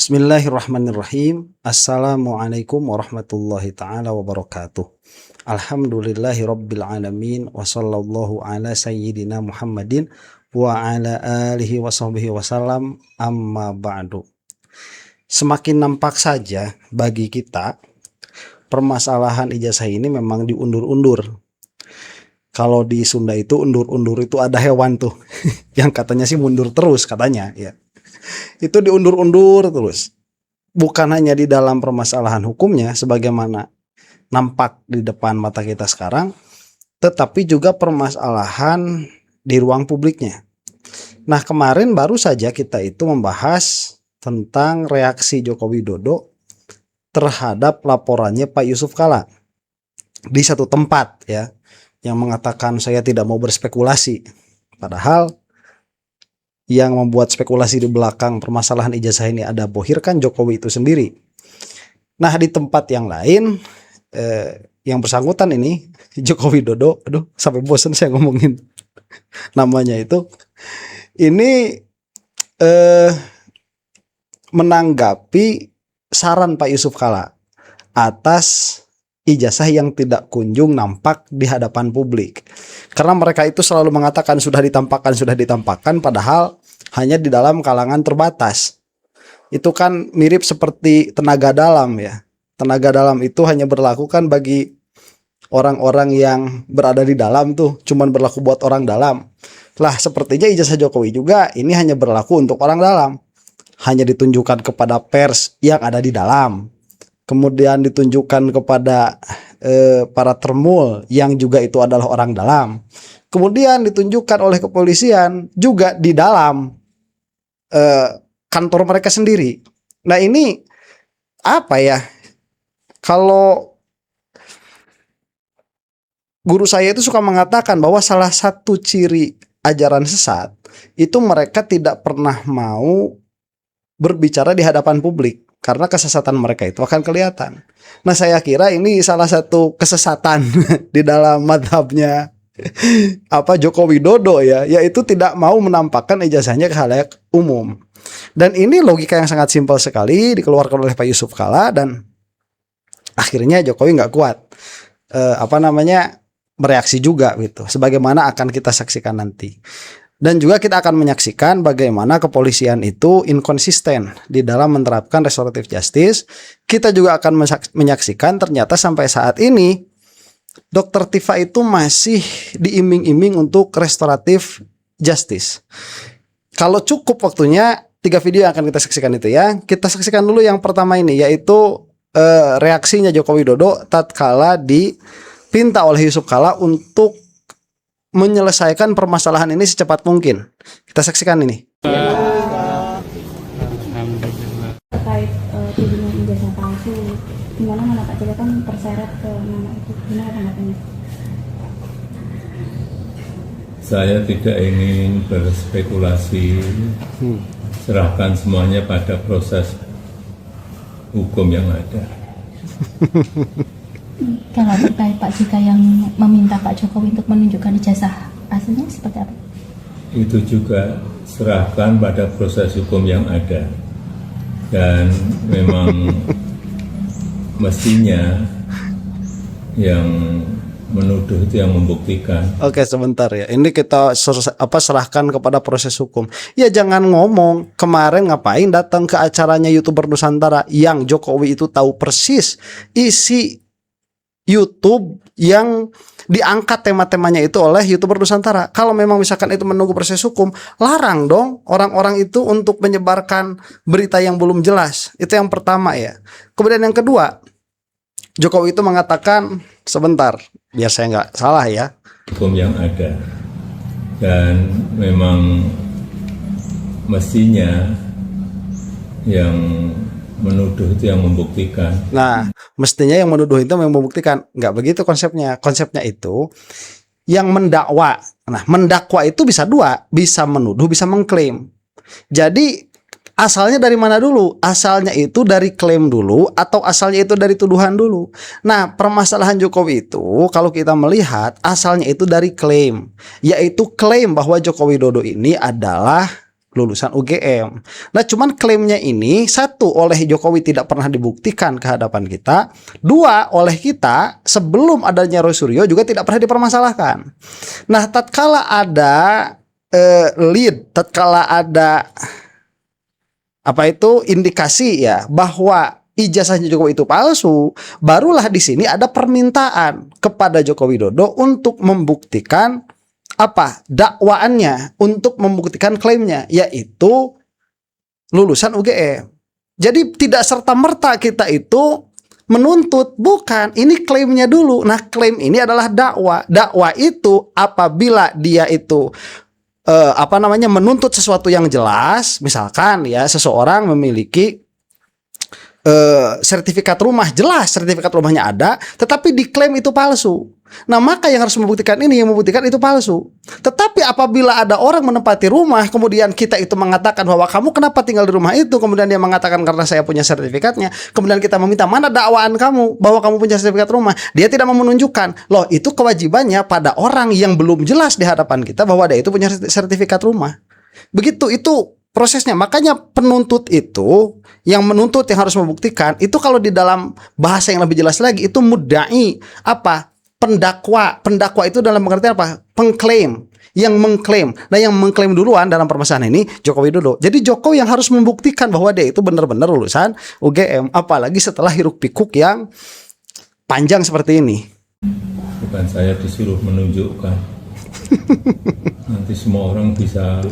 Bismillahirrahmanirrahim. Assalamualaikum warahmatullahi ta'ala wabarakatuh. Alhamdulillahi rabbil alamin. Wa sallallahu ala sayyidina Muhammadin wa ala alihi wa sahbihi wasallam. Amma ba'du. Semakin nampak saja bagi kita permasalahan ijazah ini memang diundur-undur. Kalau di Sunda itu undur-undur itu ada hewan tuh yang katanya sih mundur terus katanya ya. Itu diundur-undur terus. Bukan hanya di dalam permasalahan hukumnya sebagaimana nampak di depan mata kita sekarang, tetapi juga permasalahan di ruang publiknya. Nah, kemarin baru saja kita itu membahas tentang reaksi Joko Widodo terhadap laporannya Pak Yusuf Kalla di satu tempat ya, yang mengatakan saya tidak mau berspekulasi. Padahal yang membuat spekulasi di belakang permasalahan ijazah ini ada bohir kan Jokowi itu sendiri. Nah, di tempat yang lain yang bersangkutan ini Joko Widodo, aduh sampai bosan saya ngomongin namanya itu, ini menanggapi saran Pak Yusuf Kalla atas ijazah yang tidak kunjung nampak di hadapan publik. Karena mereka itu selalu mengatakan sudah ditampakkan, padahal hanya di dalam kalangan terbatas. Itu kan mirip seperti tenaga dalam ya. Tenaga dalam itu hanya berlaku kan bagi orang-orang yang berada di dalam tuh, cuman berlaku buat orang dalam. Lah sepertinya ijazah Jokowi juga ini hanya berlaku untuk orang dalam. Hanya ditunjukkan kepada pers yang ada di dalam. Kemudian ditunjukkan kepada para termul yang juga itu adalah orang dalam. Kemudian ditunjukkan oleh kepolisian juga di dalam kantor mereka sendiri. Nah, ini apa ya? Kalau guru saya itu suka mengatakan bahwa salah satu ciri ajaran sesat itu mereka tidak pernah mau berbicara di hadapan publik. Karena kesesatan mereka itu akan kelihatan. Nah, saya kira ini salah satu kesesatan di dalam madhabnya Joko Widodo ya, yaitu tidak mau menampakkan ijazahnya ke khalayak umum. Dan ini logika yang sangat simpel sekali dikeluarkan oleh Pak Yusuf Kalla, dan akhirnya Jokowi nggak kuat bereaksi juga gitu. Sebagaimana akan kita saksikan nanti. Dan juga kita akan menyaksikan bagaimana kepolisian itu inkonsisten di dalam menerapkan restoratif justice. Kita juga akan menyaksikan ternyata sampai saat ini Dr. Tifa itu masih diiming-iming untuk restoratif justice. Kalau cukup waktunya, 3 video yang akan kita saksikan itu ya. Kita saksikan dulu yang pertama ini, yaitu reaksinya Joko Widodo tatkala dipinta oleh Yusuf Kalla untuk menyelesaikan permasalahan ini secepat mungkin. Kita saksikan ini. Terkait tudingan ijazah palsu, gimana mana Pak Jaka kan terseret ke nama itu, gimana tanggapannya? Saya tidak ingin berspekulasi, serahkan semuanya pada proses hukum yang ada. Kalau terkait Pak Jika yang meminta Pak Jokowi untuk menunjukkan ijazah aslinya seperti apa? Itu juga serahkan pada proses hukum yang ada. Dan memang mestinya yang menuduh itu yang membuktikan. Oke, sebentar ya. Ini kita serahkan kepada proses hukum. Ya jangan ngomong kemarin ngapain datang ke acaranya YouTuber Nusantara yang Jokowi itu tahu persis isi YouTube yang diangkat tema-temanya itu oleh YouTuber Nusantara. Kalau memang misalkan itu menunggu proses hukum, larang dong orang-orang itu untuk menyebarkan berita yang belum jelas. Itu yang pertama ya. Kemudian yang kedua, Jokowi itu mengatakan, sebentar, biar saya nggak salah ya. Hukum yang ada. Dan memang mestinya yang menuduh itu yang membuktikan. Nah, mestinya yang menuduh itu yang membuktikan. Nggak begitu konsepnya. Konsepnya itu yang mendakwa. Nah, mendakwa itu bisa dua, bisa menuduh, bisa mengklaim. Jadi asalnya dari mana dulu? Asalnya itu dari klaim dulu atau asalnya itu dari tuduhan dulu? Nah, permasalahan Jokowi itu kalau kita melihat asalnya itu dari klaim, yaitu klaim bahwa Joko Widodo ini adalah lulusan UGM. Nah, cuman klaimnya ini, satu, oleh Jokowi tidak pernah dibuktikan ke hadapan kita. Dua, oleh kita sebelum adanya Roy Suryo juga tidak pernah dipermasalahkan. Nah, tatkala ada tatkala ada indikasi ya bahwa ijazahnya Jokowi itu palsu, barulah di sini ada permintaan kepada Joko Widodo untuk membuktikan dakwaannya, untuk membuktikan klaimnya, yaitu lulusan UGM. Jadi tidak serta-merta kita itu menuntut, bukan, ini klaimnya dulu. Nah, klaim ini adalah dakwah. Dakwah itu apabila dia itu menuntut sesuatu yang jelas, misalkan ya seseorang memiliki sertifikat rumah, jelas sertifikat rumahnya ada, tetapi diklaim itu palsu. Nah, maka yang harus membuktikan ini, yang membuktikan itu palsu. Tetapi apabila ada orang menempati rumah, kemudian kita itu mengatakan bahwa kamu kenapa tinggal di rumah itu, kemudian dia mengatakan karena saya punya sertifikatnya, kemudian kita meminta mana dakwaan kamu bahwa kamu punya sertifikat rumah, dia tidak mau menunjukkan. Loh, itu kewajibannya pada orang yang belum jelas di hadapan kita bahwa dia itu punya sertifikat rumah. Begitu, itu prosesnya. Makanya penuntut itu, yang menuntut yang harus membuktikan itu, kalau di dalam bahasa yang lebih jelas lagi itu mudda'i, pendakwa. Pendakwa itu dalam pengertian apa? Pengklaim, yang mengklaim. Nah, yang mengklaim duluan dalam permasalahan ini Joko Widodo. Jadi Jokowi yang harus membuktikan bahwa dia itu benar-benar lulusan UGM, apalagi setelah hiruk pikuk yang panjang seperti ini. Bukan saya disuruh menunjukkan. Nanti semua orang bisa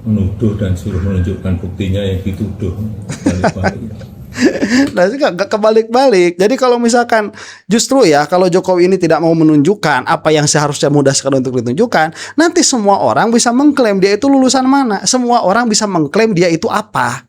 menuduh dan suruh menunjukkan buktinya yang dituduh. Balik-balik. Nah, gak kebalik-balik. Jadi kalau misalkan justru ya, kalau Jokowi ini tidak mau menunjukkan apa yang seharusnya mudah sekali untuk ditunjukkan, nanti semua orang bisa mengklaim dia itu lulusan mana. Semua orang bisa mengklaim dia itu apa.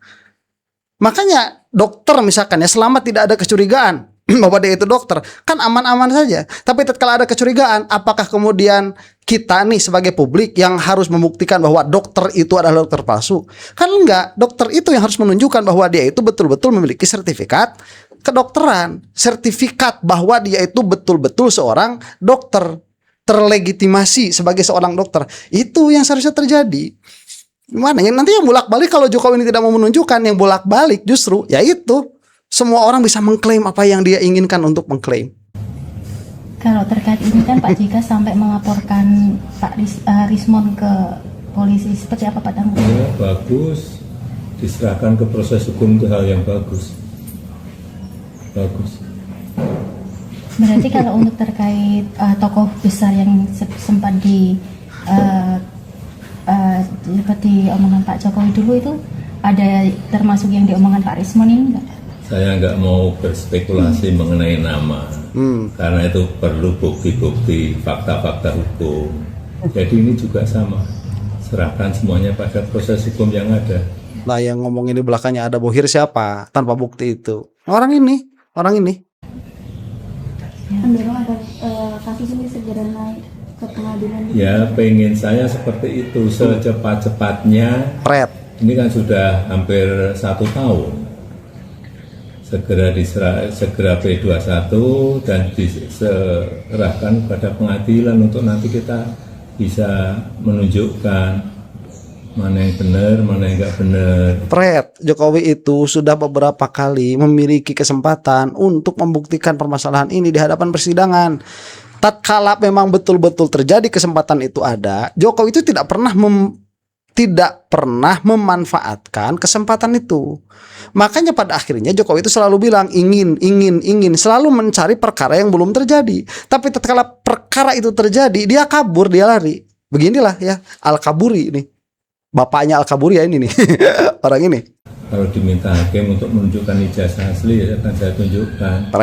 Makanya dokter misalkan ya, selama tidak ada kecurigaan bahwa dia itu dokter, kan aman-aman saja. Tapi tatkala ada kecurigaan, apakah kemudian kita nih sebagai publik yang harus membuktikan bahwa dokter itu adalah dokter palsu? Kan enggak, dokter itu yang harus menunjukkan bahwa dia itu betul-betul memiliki sertifikat kedokteran, sertifikat bahwa dia itu betul-betul seorang dokter, terlegitimasi sebagai seorang dokter. Itu yang seharusnya terjadi. Gimana ya, nanti yang bolak-balik, kalau Jokowi ini tidak mau menunjukkan, yang bolak-balik justru yaitu semua orang bisa mengklaim apa yang dia inginkan untuk mengklaim. Kalau terkait ini kan Pak JK sampai melaporkan Pak Rismon ke polisi, seperti apa Pak Tangguh? Ya, bagus, diserahkan ke proses hukum itu hal yang bagus. Bagus. Berarti kalau untuk terkait tokoh besar yang sempat seperti omongan Pak Jokowi dulu, itu ada termasuk yang diomongkan Pak Rismon ini enggak? Saya nggak mau berspekulasi mengenai nama, karena itu perlu bukti-bukti, fakta-fakta hukum. Jadi ini juga sama, serahkan semuanya pada proses hukum yang ada. Lah, yang ngomongin di belakangnya ada bohir siapa tanpa bukti itu? Orang ini. Mendorong agar kasus ini segera naik ke pengadilan. Ya, pengen saya seperti itu secepat-cepatnya. Ini kan sudah hampir 1 tahun. Segera P21 dan diserahkan pada pengadilan untuk nanti kita bisa menunjukkan mana yang benar, mana yang enggak benar. Jokowi itu sudah beberapa kali memiliki kesempatan untuk membuktikan permasalahan ini di hadapan persidangan. Tatkala memang betul-betul terjadi kesempatan itu ada, Jokowi itu tidak pernah memanfaatkan kesempatan itu. Makanya pada akhirnya Jokowi itu selalu bilang ingin, selalu mencari perkara yang belum terjadi. Tapi tatkala perkara itu terjadi, dia kabur, dia lari. Beginilah ya, Al-Kaburi ini. Bapaknya Al-Kaburi ya ini nih. Orang ini. Kalau diminta hakim untuk menunjukkan ijazah asli, ya akan saya tunjukkan.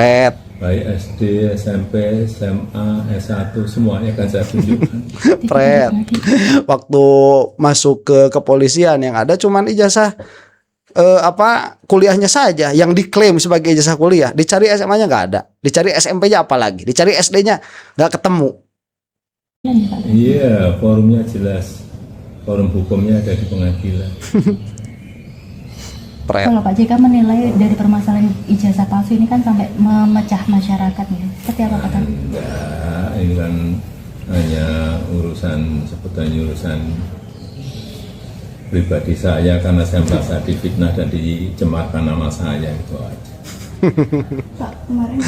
Baik SD, SMP, SMA, S1, semuanya akan saya tunjukkan. Waktu masuk ke kepolisian yang ada cuman ijazah kuliahnya saja yang diklaim sebagai ijazah kuliah. Dicari SMA-nya nggak ada, dicari SMP-nya apalagi, dicari SD-nya nggak ketemu. Iya, forumnya jelas, forum hukumnya ada di pengadilan. Kalau Pak JK menilai dari permasalahan ijazah palsu ini kan sampai memecah masyarakat ya, seperti apa Pak? Enggak, ini kan hanya urusan pribadi saya karena saya merasa difitnah dan dicemarkan nama saya, itu aja. Pak, kemarin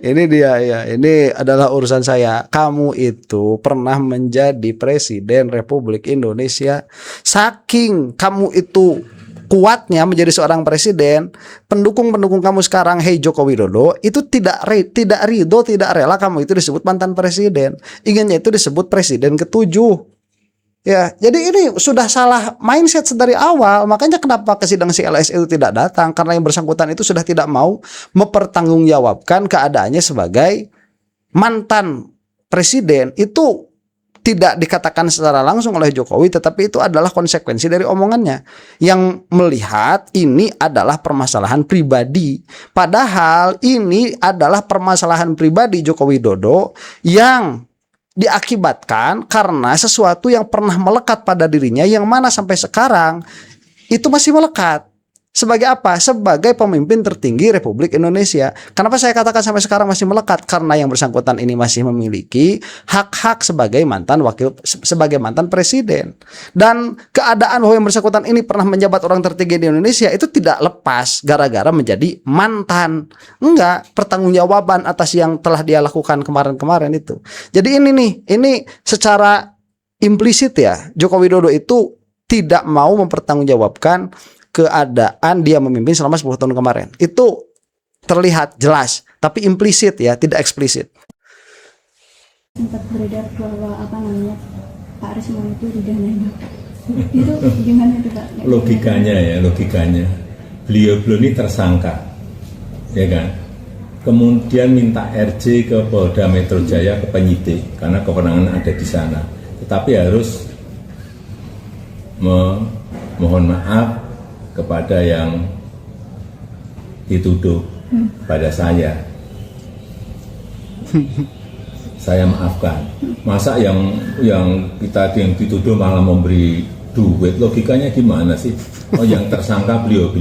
Ini dia ya, ini adalah urusan saya. Kamu itu pernah menjadi presiden Republik Indonesia. Saking kamu itu kuatnya menjadi seorang presiden, pendukung-pendukung kamu sekarang, hey Joko Widodo, itu tidak ridho, tidak rela kamu itu disebut mantan presiden. Inginnya itu disebut presiden ketujuh. Ya, jadi ini sudah salah mindset dari awal. Makanya kenapa ke sidang CLS itu tidak datang, karena yang bersangkutan itu sudah tidak mau mempertanggungjawabkan keadaannya sebagai mantan presiden. Itu tidak dikatakan secara langsung oleh Jokowi, tetapi itu adalah konsekuensi dari omongannya yang melihat ini adalah permasalahan pribadi. Padahal ini adalah permasalahan pribadi Joko Widodo yang diakibatkan karena sesuatu yang pernah melekat pada dirinya, yang mana sampai sekarang itu masih melekat. Sebagai apa? Sebagai pemimpin tertinggi Republik Indonesia. Kenapa saya katakan sampai sekarang masih melekat? Karena yang bersangkutan ini masih memiliki hak-hak sebagai mantan presiden. Dan keadaan bahwa yang bersangkutan ini pernah menjabat orang tertinggi di Indonesia itu tidak lepas gara-gara menjadi mantan. Enggak, pertanggungjawaban atas yang telah dia lakukan kemarin-kemarin itu. Jadi ini secara implisit ya, Joko Widodo itu tidak mau mempertanggungjawabkan keadaan dia memimpin selama 10 tahun kemarin. Itu terlihat jelas, tapi implisit ya, tidak eksplisit. sempat beredar bahwa Pak Rismon itu didanai Bapak. Itu gimana itu Pak? Logikanya. Beliau ini tersangka, ya kan? Kemudian minta RJ ke Polda Metro Jaya, ke penyidik, karena kewenangan ada di sana. Tetapi harus mohon maaf kepada yang dituduh pada saya. Saya maafkan. Masa yang yang dituduh malah memberi duit, logikanya gimana sih? Oh, yang tersangka beliau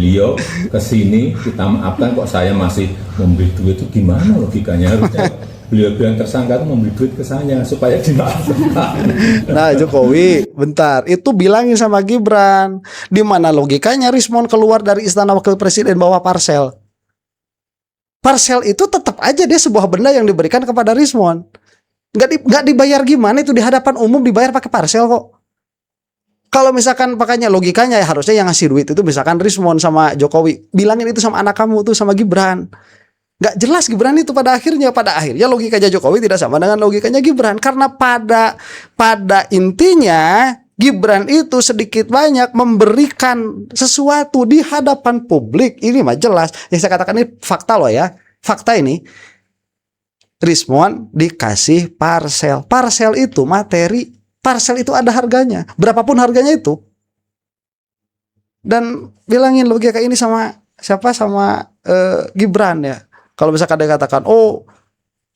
kesini kita maafkan, kok saya masih memberi duit, itu gimana logikanya? Harusnya beliau yang tersangka itu memberi duit ke saya supaya dimaafkan. Nah Jokowi, bentar, itu bilangin sama Gibran, di mana logikanya Rismon keluar dari istana wakil presiden bawa parcel. Parcel itu tetap aja dia sebuah benda yang diberikan kepada Rismon. Nggak dibayar gimana, itu di hadapan umum dibayar pakai parcel kok. Kalau misalkan pakainya logikanya ya harusnya yang ngasih duit itu misalkan Rismon sama Jokowi, bilangin itu sama anak kamu tuh, sama Gibran. Nggak jelas Gibran itu pada akhirnya logikanya Jokowi tidak sama dengan logikanya Gibran, karena pada intinya Gibran itu sedikit banyak memberikan sesuatu di hadapan publik. Ini mah jelas, yang saya katakan ini fakta loh ya, fakta ini. Rismon dikasih parcel itu materi, parcel itu ada harganya, berapapun harganya itu. Dan bilangin logika ini sama siapa, sama Gibran ya. Kalau misalkan dia katakan, oh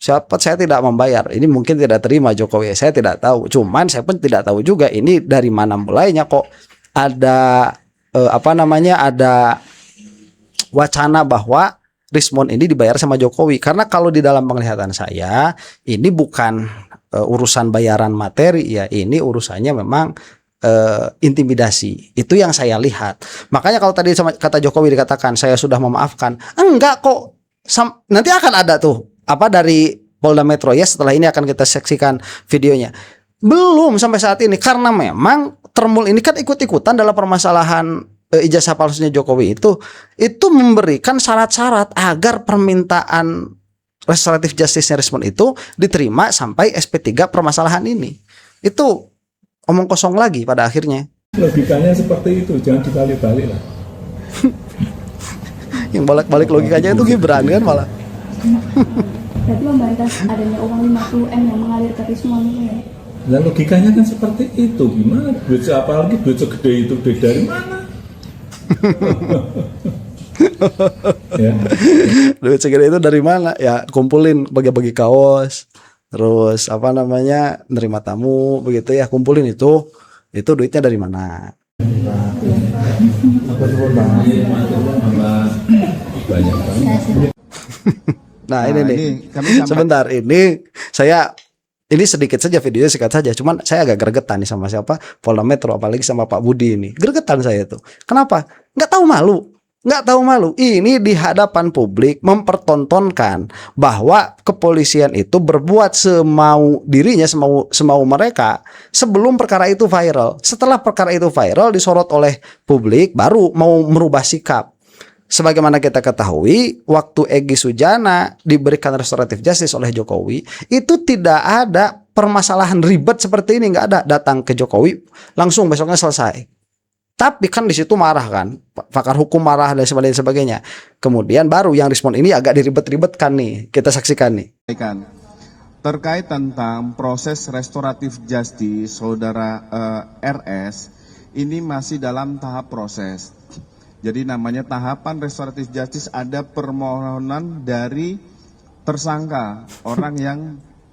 saya tidak membayar, ini mungkin tidak terima Jokowi, saya tidak tahu. Cuman saya pun tidak tahu juga ini dari mana mulainya kok ada ada wacana bahwa Rismon ini dibayar sama Jokowi. Karena kalau di dalam penglihatan saya ini bukan urusan bayaran materi ya, ini urusannya memang intimidasi. Itu yang saya lihat. Makanya kalau tadi sama kata Jokowi dikatakan saya sudah memaafkan, enggak kok. Nanti akan ada tuh dari Polda Metro ya, setelah ini akan kita saksikan videonya. Belum sampai saat ini, karena memang Termul ini kan ikut-ikutan dalam permasalahan ijazah palsunya Jokowi itu memberikan syarat-syarat agar permintaan restoratif justice-nya Rismon itu diterima sampai SP3 permasalahan ini. Itu omong kosong lagi pada akhirnya. Logikanya seperti itu, jangan dibalik-balik lah. Yang balik-balik logikanya itu Gibran kan malah. Berarti membantah adanya uang 50M yang mengalir ke Rismon itu ya? Nah logikanya kan seperti itu. Gimana? Duit apalagi duit segede itu duit dari mana? Ya. Duit segede itu dari mana? Ya kumpulin bagi-bagi kaos, terus nerima tamu begitu ya, kumpulin itu duitnya dari mana? Banyak banget. Nah ini nih, sebentar ini saya Ini sedikit saja videonya, singkat saja. Cuman saya agak gregetan nih sama siapa? Polda Metro, apalagi sama Pak Budi ini. Gregetan saya tuh. Kenapa? Nggak tahu malu. Nggak tahu malu. Ini di hadapan publik mempertontonkan bahwa kepolisian itu berbuat semau dirinya, semau mereka sebelum perkara itu viral. Setelah perkara itu viral disorot oleh publik, baru mau merubah sikap. Sebagaimana kita ketahui, waktu Egy Sujana diberikan restoratif justice oleh Jokowi, itu tidak ada permasalahan ribet seperti ini, nggak ada. Datang ke Jokowi, langsung besoknya selesai. Tapi kan di situ marah kan, pakar hukum marah dan sebagainya. Kemudian baru yang respon ini agak diribet-ribetkan nih, kita saksikan nih. Terkait tentang proses restoratif justice, saudara RS, ini masih dalam tahap proses. Jadi namanya tahapan restoratif justice, ada permohonan dari tersangka, orang yang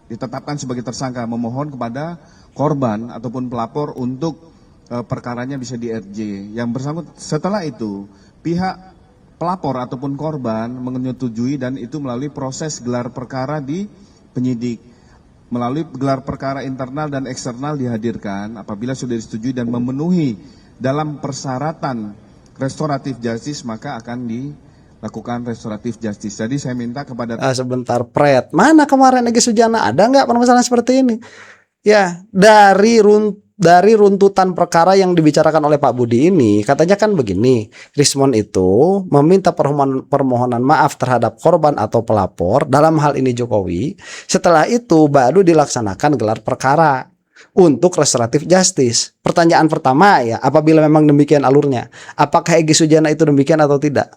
ditetapkan sebagai tersangka, memohon kepada korban ataupun pelapor untuk perkaranya bisa di RJ. Yang bersangkutan setelah itu pihak pelapor ataupun korban menyetujui dan itu melalui proses gelar perkara di penyidik. Melalui gelar perkara internal dan eksternal dihadirkan apabila sudah disetujui dan memenuhi dalam persyaratan restoratif justice, maka akan dilakukan restoratif justice. Jadi saya minta kepada sebentar, Pret, mana kemarin Egy Sujana, ada nggak permasalahan seperti ini? Ya, dari runtutan perkara yang dibicarakan oleh Pak Budi ini, katanya kan begini, Rismon itu meminta permohonan maaf terhadap korban atau pelapor, dalam hal ini Jokowi. Setelah itu baru dilaksanakan gelar perkara untuk restoratif justice. Pertanyaan pertama ya, apabila memang demikian alurnya, apakah Egy Sujana itu demikian atau tidak?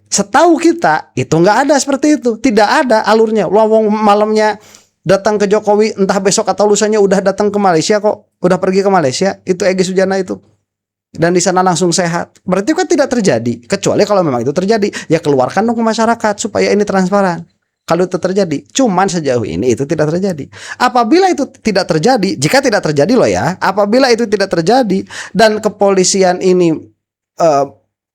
Setahu kita itu nggak ada seperti itu, tidak ada alurnya. Wong malamnya datang ke Jokowi, entah besok atau lusanya udah datang ke Malaysia kok, udah pergi ke Malaysia, itu Egy Sujana itu. Dan di sana langsung sehat. Berarti kan tidak terjadi. Kecuali kalau memang itu terjadi, ya keluarkan dong ke masyarakat supaya ini transparan. Kalau itu terjadi, cuman sejauh ini itu tidak terjadi. Apabila itu tidak terjadi, jika tidak terjadi loh ya, apabila itu tidak terjadi dan kepolisian ini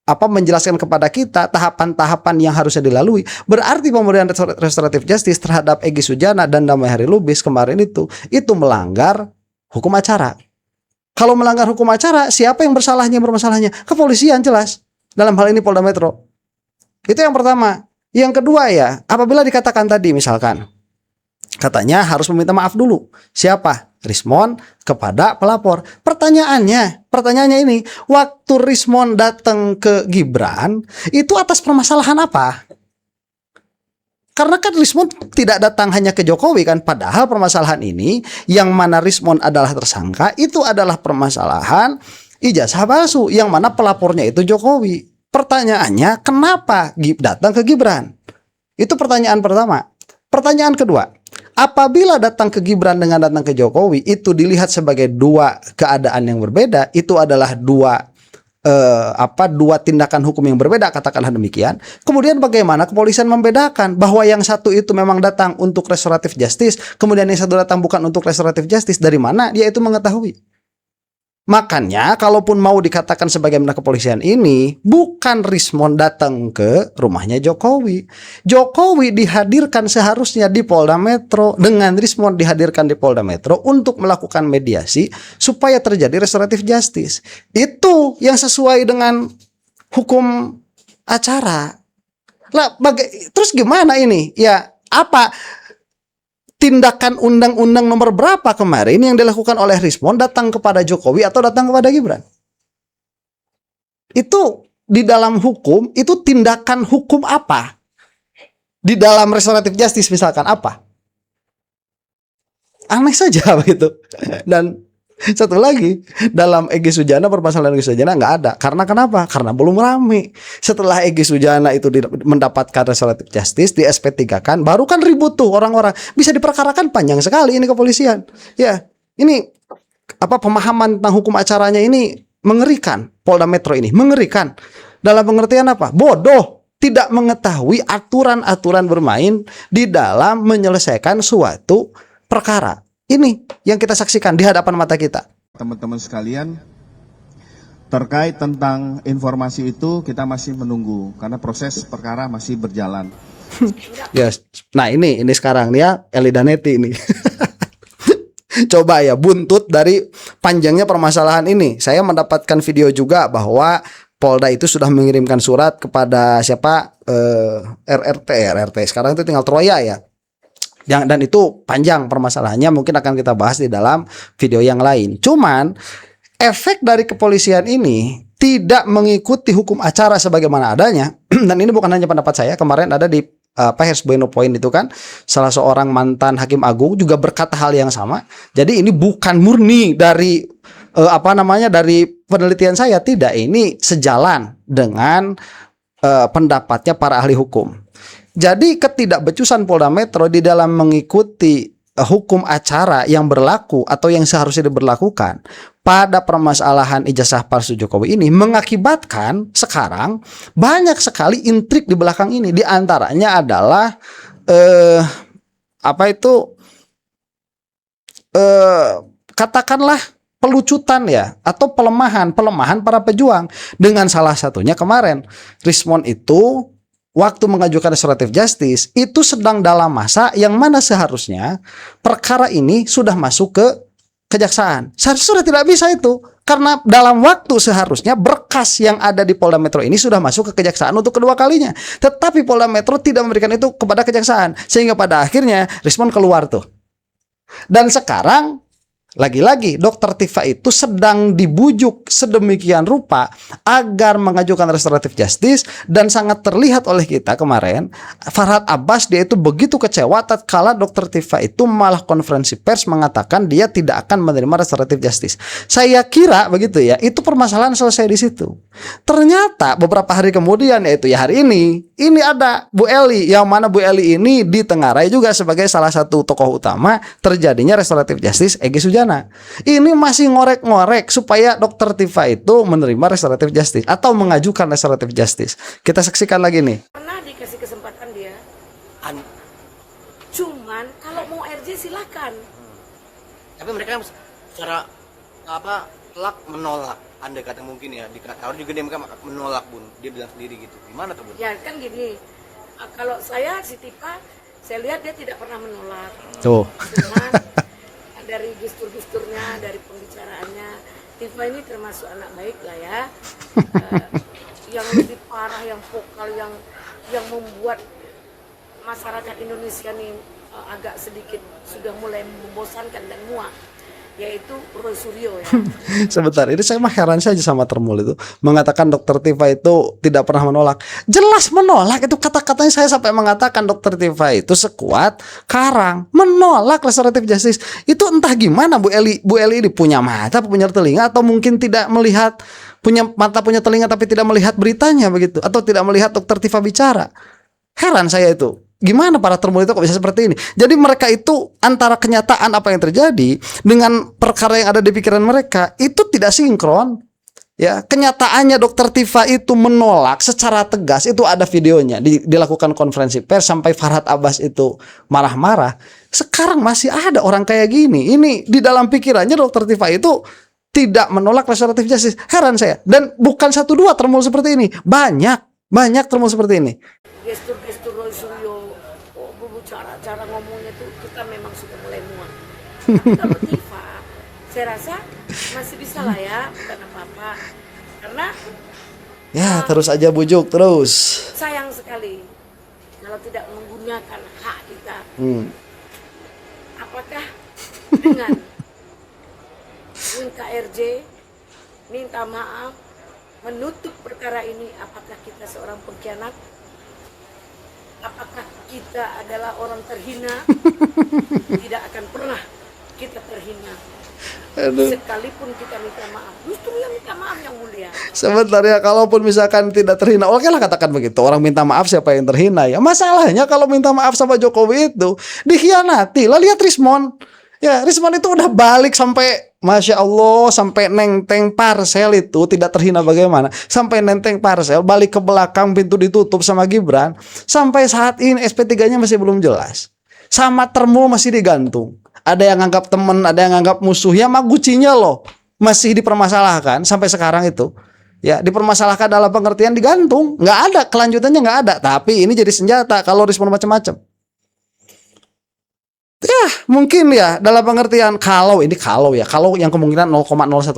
menjelaskan kepada kita tahapan-tahapan yang harusnya dilalui, berarti pemberian restoratif justice terhadap Egy Sujana dan Damai Hari Lubis kemarin itu melanggar hukum acara. Kalau melanggar hukum acara, siapa yang bermasalahnya? Kepolisian jelas. Dalam hal ini Polda Metro. Itu yang pertama. Yang kedua ya, apabila dikatakan tadi misalkan, katanya harus meminta maaf dulu. Siapa? Rismon kepada pelapor. Pertanyaannya ini, waktu Rismon datang ke Gibran, itu atas permasalahan apa? Karena kan Rismon tidak datang hanya ke Jokowi kan, padahal permasalahan ini yang mana Rismon adalah tersangka, itu adalah permasalahan ijazah palsu yang mana pelapornya itu Jokowi. Pertanyaannya, kenapa datang ke Gibran? Itu pertanyaan pertama. Pertanyaan kedua, apabila datang ke Gibran dengan datang ke Jokowi, itu dilihat sebagai dua keadaan yang berbeda, itu adalah dua tindakan hukum yang berbeda, katakanlah demikian. Kemudian bagaimana kepolisian membedakan bahwa yang satu itu memang datang untuk restoratif justice, kemudian yang satu datang bukan untuk restoratif justice? Dari mana dia itu mengetahui? Makanya kalaupun mau dikatakan sebagaimana kepolisian ini, bukan Rismon datang ke rumahnya Jokowi. Jokowi dihadirkan seharusnya di Polda Metro, dengan Rismon dihadirkan di Polda Metro untuk melakukan mediasi supaya terjadi restoratif justice. Itu yang sesuai dengan hukum acara. Lah, terus gimana ini? Ya, apa tindakan undang-undang nomor berapa kemarin yang dilakukan oleh Rismon datang kepada Jokowi atau datang kepada Gibran? Itu di dalam hukum, itu tindakan hukum apa? Di dalam restoratif justice misalkan apa? Aneh saja begitu. Dan satu lagi, dalam Egy Sujana, permasalahan Egy Sujana nggak ada. Karena kenapa? Karena belum rame. Setelah Egy Sujana itu mendapatkan restoratif justice, di SP3 kan, baru kan ribut tuh orang-orang. Bisa diperkarakan panjang sekali ini kepolisian. Ya, ini pemahaman tentang hukum acaranya ini mengerikan. Polda Metro ini mengerikan. Dalam pengertian apa? Bodoh. Tidak mengetahui aturan-aturan bermain di dalam menyelesaikan suatu perkara. Ini yang kita saksikan di hadapan mata kita. Teman-teman sekalian, terkait tentang informasi itu kita masih menunggu karena proses perkara masih berjalan. Yes. Nah ini sekarang nih ya, Eli Daneti ini. Coba ya, buntut dari panjangnya permasalahan ini. Saya mendapatkan video juga bahwa Polda itu sudah mengirimkan surat kepada siapa, RRT. Sekarang itu tinggal Troya ya. Dan itu panjang permasalahannya, mungkin akan kita bahas di dalam video yang lain. Cuman efek dari kepolisian ini tidak mengikuti hukum acara sebagaimana adanya. Dan ini bukan hanya pendapat saya. Kemarin ada di Pers Bueno Point itu kan, salah seorang mantan hakim agung juga berkata hal yang sama. Jadi ini bukan murni dari dari penelitian saya, tidak. Ini sejalan dengan pendapatnya para ahli hukum. Jadi ketidakbecusan Polda Metro di dalam mengikuti hukum acara yang berlaku atau yang seharusnya diberlakukan pada permasalahan ijazah palsu Jokowi ini mengakibatkan sekarang banyak sekali intrik di belakang ini. Di antaranya adalah katakanlah pelucutan ya, atau pelemahan para pejuang. Dengan salah satunya kemarin Rismon itu waktu mengajukan restoratif justice itu sedang dalam masa yang mana seharusnya perkara ini sudah masuk ke kejaksaan. Seharusnya sudah tidak bisa itu, karena dalam waktu seharusnya berkas yang ada di Polda Metro ini sudah masuk ke kejaksaan untuk kedua kalinya. Tetapi Polda Metro tidak memberikan itu kepada kejaksaan, sehingga pada akhirnya Rismon keluar tuh. Dan sekarang lagi-lagi Dr. Tifa itu sedang dibujuk sedemikian rupa agar mengajukan restoratif justice, dan sangat terlihat oleh kita kemarin Farhad Abbas dia itu begitu kecewa tatkala Dr. Tifa itu malah konferensi pers mengatakan dia tidak akan menerima restoratif justice. Saya kira begitu ya, itu permasalahan selesai di situ. Ternyata beberapa hari kemudian, yaitu ya hari ini ada Bu Eli, yang mana Bu Eli ini ditengarai juga sebagai salah satu tokoh utama terjadinya restoratif justice Egy Sujana. Ini masih ngorek-ngorek supaya Dr. Tifa itu menerima restoratif justice atau mengajukan restoratif justice. Kita saksikan lagi nih. Pernah dikasih kesempatan dia. Cuman kalau mau RJ silakan. Tapi mereka secara telak menolak. Andai kata mungkin ya, dikatakan juga dia menolak, Bun. Dia bilang sendiri gitu. Gimana tuh, Bun? Ya kan gini. Kalau saya si Tifa, saya lihat dia tidak pernah menolak. Tuh. Cuman dari gestur-gesturnya, dari pembicaraannya, Tifa ini termasuk anak baik lah ya. Yang lebih parah, yang vokal, yang membuat masyarakat Indonesia ini agak sedikit sudah mulai membosankan dan muak, yaitu Roy Suryo ya. Sebentar, ini saya mah heran saja sama Termul itu mengatakan Dr. Tifa itu tidak pernah menolak. Jelas menolak, itu kata-katanya saya sampai mengatakan Dr. Tifa itu sekuat karang menolak restoratif justice. Itu entah gimana Bu Eli ini punya mata, punya telinga, atau mungkin tidak melihat, punya mata punya telinga tapi tidak melihat beritanya begitu, atau tidak melihat Dr. Tifa bicara. Heran saya itu. Gimana para Termul itu kok bisa seperti ini? Jadi mereka itu antara kenyataan apa yang terjadi dengan perkara yang ada di pikiran mereka itu tidak sinkron. Ya, kenyataannya Dr. Tifa itu menolak secara tegas, itu ada videonya dilakukan konferensi pers sampai Farhad Abbas itu marah-marah. Sekarang masih ada orang kayak gini. Ini di dalam pikirannya Dr. Tifa itu tidak menolak restoratif justice. Heran saya. Dan bukan 1-2 Termul seperti ini. Banyak Termul seperti ini. Gestur-gestur Roy Suryo, cara ngomongnya tuh kita memang sudah mulai muak. Tapi kalau Tifa, saya rasa masih bisa lah ya, bukan apa-apa. Karena ya terus aja bujuk terus. Sayang sekali kalau tidak menggunakan hak kita. Apakah dengan KRJ minta maaf, menutup perkara ini, apakah kita seorang pengkhianat? Apakah kita adalah orang terhina? Tidak akan pernah kita terhina. Sekalipun kita minta maaf, justru yang minta maaf yang mulia. Sebentar ya, kalaupun misalkan tidak terhina, oke lah katakan begitu. Orang minta maaf siapa yang terhina ya. Masalahnya kalau minta maaf sama Jokowi itu dikhianati. Lah lihat Rismon. Ya, Rismon itu udah balik sampai Masya Allah, sampai nenteng parsel itu tidak terhina bagaimana. Sampai nenteng parsel, balik ke belakang, pintu ditutup sama Gibran. Sampai saat ini SP3-nya masih belum jelas. Sama Termul masih digantung. Ada yang anggap teman, ada yang anggap musuh. Ya Maguchinya loh masih dipermasalahkan sampai sekarang itu. Ya, dipermasalahkan dalam pengertian digantung. Nggak ada, kelanjutannya nggak ada. Tapi ini jadi senjata kalau Rismon macam-macam. Mungkin ya dalam pengertian kalau yang kemungkinan 0,01%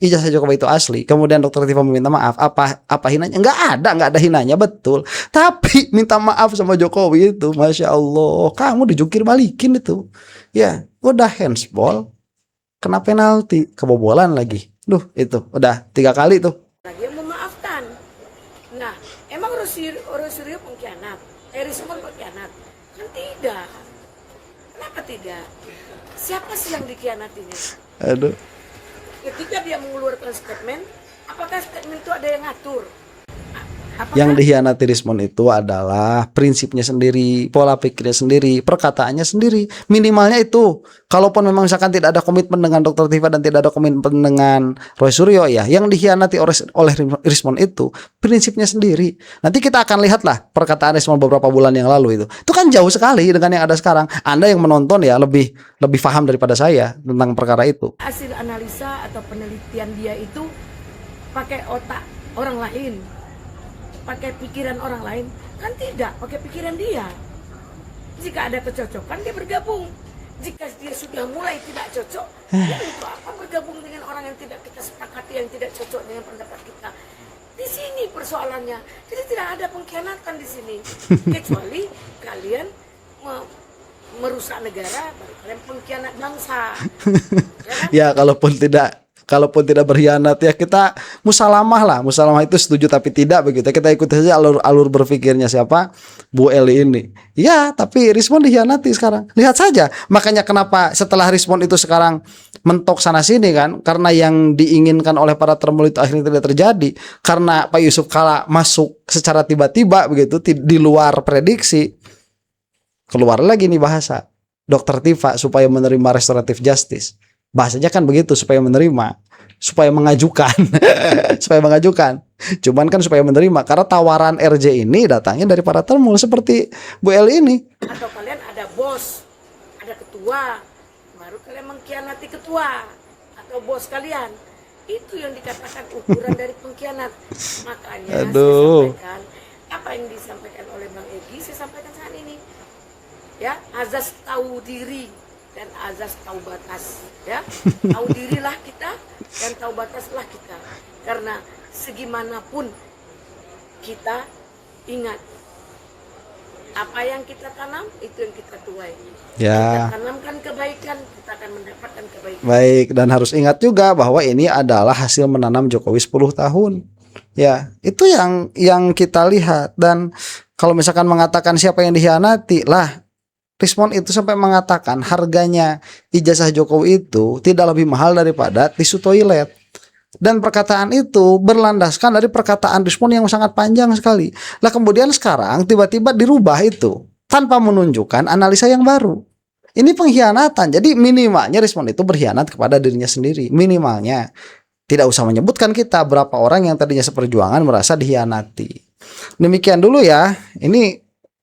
ijazah Jokowi itu asli, kemudian Dokter Tifa meminta maaf, apa hinanya? Nggak ada hinanya, betul. Tapi minta maaf sama Jokowi itu, Masya Allah, kamu dijungkir balikin itu. Ya, udah handsball, kena penalti, kebobolan lagi. Duh, itu udah 3 kali tuh. Lagi yang memaafkan. Nah, emang Rosario pengkhianat? Rismon pengkhianat? Kan tidak. Kenapa tidak? Siapa sih yang dikhianatinya? Aduh. Ketika dia mengeluarkan statement, apakah statement itu ada yang ngatur? Yang dikhianati Rismon itu adalah prinsipnya sendiri, pola pikirnya sendiri, perkataannya sendiri. Minimalnya itu. Kalaupun memang misalkan tidak ada komitmen dengan Dokter Tifa dan tidak ada komitmen dengan Roy Suryo, ya, yang dikhianati oleh Rismon itu prinsipnya sendiri. Nanti kita akan lihatlah perkataan Rismon beberapa bulan yang lalu itu. Itu kan jauh sekali dengan yang ada sekarang. Anda yang menonton ya lebih paham daripada saya tentang perkara itu. Hasil analisa atau penelitian dia itu pakai otak orang lain, pakai pikiran orang lain, kan tidak, pakai pikiran dia. Jika ada kecocokan dia bergabung, jika dia sudah mulai tidak cocok, ya untuk apa bergabung dengan orang yang tidak kita sepakati, yang tidak cocok dengan pendapat kita. Di sini persoalannya, jadi tidak ada pengkhianatan di sini, kecuali kalian merusak negara, baru kalian pengkhianat bangsa. Ya, kalaupun tidak berkhianat ya kita musalamah lah. Musalamah itu setuju tapi tidak begitu. Kita ikuti saja alur berpikirnya siapa? Bu Eli ini. Ya, tapi Rismon dikhianati sekarang. Lihat saja. Makanya kenapa setelah Rismon itu sekarang mentok sana sini kan? Karena yang diinginkan oleh para termul itu akhirnya tidak terjadi. Karena Pak Yusuf Kala masuk secara tiba-tiba begitu di luar prediksi. Keluar lagi nih bahasa Dokter Tifa supaya menerima restoratif justice. Bahasanya kan begitu, supaya menerima, supaya mengajukan, supaya mengajukan. Cuman kan supaya menerima, karena tawaran RJ ini datangnya dari para termul seperti Bu Eli ini. Atau kalian ada bos, ada ketua, baru kalian mengkhianati ketua atau bos kalian. Itu yang dikatakan ukuran dari pengkhianat. Makanya saya sampaikan apa yang disampaikan oleh Bang Egy, saya sampaikan saat ini. Ya, azas tahu diri dan azas tahu batas, ya. Tahu dirilah kita dan tahu bataslah kita. Karena segimanapun kita ingat apa yang kita tanam itu yang kita tuai. Ya. Kita tanamkan kebaikan, kita akan mendapatkan kebaikan. Baik, dan harus ingat juga bahwa ini adalah hasil menanam Jokowi 10 tahun. Ya, itu yang kita lihat. Dan kalau misalkan mengatakan siapa yang dikhianati, lah Rismon itu sampai mengatakan harganya ijazah Jokowi itu tidak lebih mahal daripada tisu toilet. Dan perkataan itu berlandaskan dari perkataan Rismon yang sangat panjang sekali. Lah kemudian sekarang tiba-tiba dirubah itu tanpa menunjukkan analisa yang baru. Ini pengkhianatan. Jadi minimalnya Rismon itu berkhianat kepada dirinya sendiri. Minimalnya. Tidak usah menyebutkan kita berapa orang yang tadinya seperjuangan merasa dikhianati. Demikian dulu ya. Ini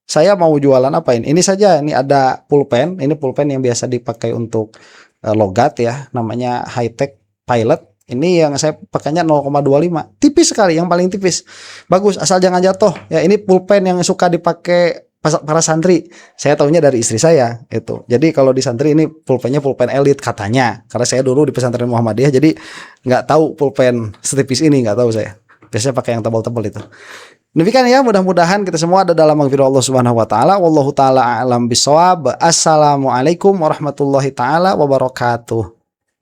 saya mau jualan apa ini? Ini saja, ini ada pulpen. Ini pulpen yang biasa dipakai untuk logat ya. Namanya High Tech Pilot. Ini yang saya pakainya 0,25. Tipis sekali, yang paling tipis. Bagus, asal jangan jatuh. Ya, ini pulpen yang suka dipakai para santri. Saya tahunya dari istri saya itu. Jadi kalau di santri ini pulpennya pulpen elit katanya. Karena saya dulu di pesantren Muhammadiyah, jadi nggak tahu pulpen setipis ini, nggak tahu saya. Biasanya pakai yang tebal-tebal itu. Demikian ya, mudah-mudahan kita semua ada dalam maghfirah Allah Subhanahu wa taala. Wallahu taala a'lam bishawab. Assalamualaikum warahmatullahi taala wabarakatuh.